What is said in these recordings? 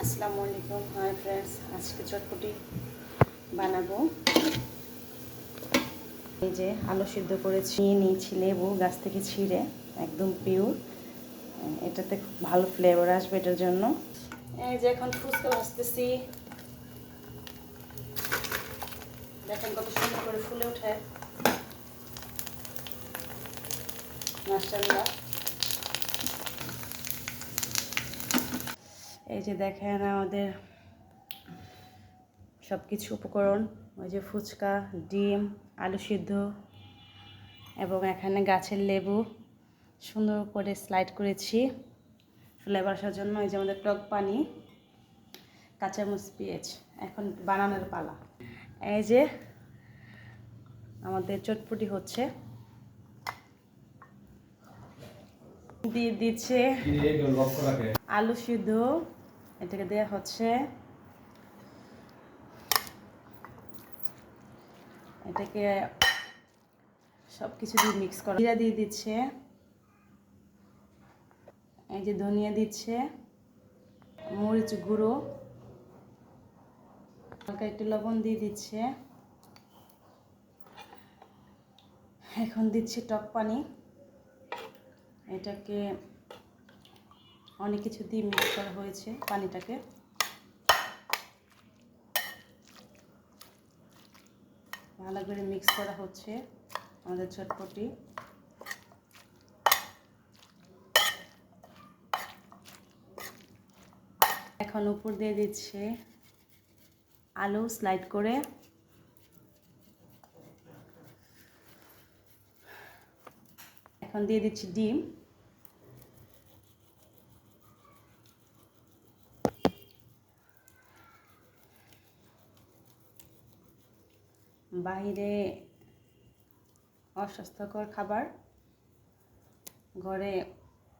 আসসালামু আলাইকুম। Hi friends, আজকে চটপটি বানাবো। এই যে আলু সিদ্ধ করেছি, নিয়েছি লেবু গাছ থেকে ছিঁড়ে, একদম পিওর। এটাতে খুব ভালো ফ্লেভার আসবে এটার জন্য। এই যে এখন ফুচকা ভাজতেছি, দেখেন কত সুন্দর করে ফুলে ওঠে, মাশাআল্লাহ। এই যে দেখেন আমাদের সব কিছু উপকরণ, ওই যে ফুচকা, ডিম, আলু সিদ্ধ এবং এখানে গাছের লেবু সুন্দর করে স্লাইড করেছি ফ্লেভার আসার জন্য। এই যে আমাদের টক পানি, কাঁচামরিচ, পেঁয়াজ। এখন বানানোর পালা। এই যে আমাদের চটপটি হচ্ছে, দিয়ে দিচ্ছে আলু সিদ্ধ, এটাকে দেওয়া হচ্ছে, এটাকে সব কিছু দিয়ে মিক্স করা। জিরা দিয়ে দিচ্ছে, এই যে ধনিয়া দিচ্ছে, মরিচ গুঁড়ো, হালকা একটু লবণ দিয়ে দিচ্ছে। এখন দিচ্ছে টক পানি, এটাকে অনেক কিছু দিয়ে মিক্স করা হয়েছে। পানিটাকে ভালো করে মিক্স করা হচ্ছে আমাদের চটপটি। এখন উপর দিয়ে দিচ্ছে আলু স্লাইড করে, এখন দিয়ে দিচ্ছি ডিম, বাইরে অস্বাস্থ্যকর খাবার, ঘরে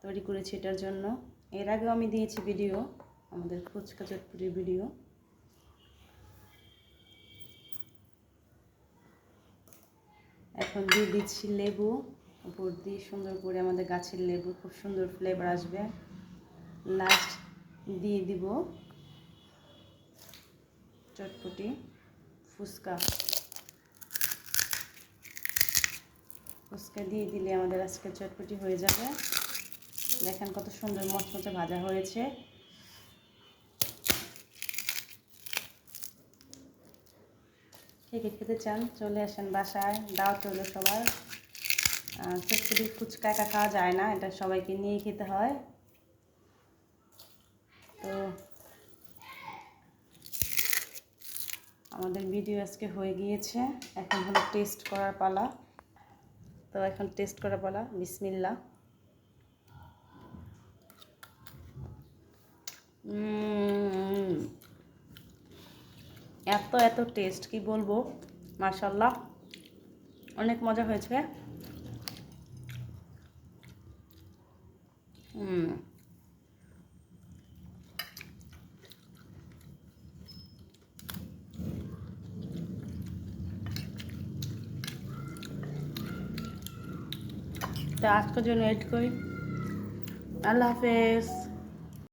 তৈরি করেছি এটার জন্য। এর আগেও আমি দিয়েছি ভিডিও, আমাদের ফুচকা চটপটির ভিডিও। এখন দিয়ে দিচ্ছি লেবু উপর দিয়ে, সুন্দর করে আমাদের গাছের লেবু, খুব সুন্দর ফ্লেভার আসবে। লাস্ট দিয়ে দিব চটপটি, ফুচকা। ফুচকা দিয়ে দিলে আমাদের আজকে চটপটি হয়ে যাবে। দেখেন কত সুন্দর মচমচে ভাজা হয়েছে। কে কে খেতে চান চলে আসেন বাসায়, দাওয়াত হলো সবার। চটপটি ফুচকা একা খাওয়া যায় না, এটা সবাইকে নিয়ে খেতে হয়। তো আমাদের ভিডিও আজকে হয়ে গিয়েছে, এখন হলো টেস্ট করার পালা। তো এখন টেস্ট করার পালা, বিসমিল্লাহ। এত এত টেস্ট, কি বলবো, মাশাআল্লাহ, অনেক মজা হয়েছে। তো আজকের জন্য এড করি। আল্লাহ হাফেজ।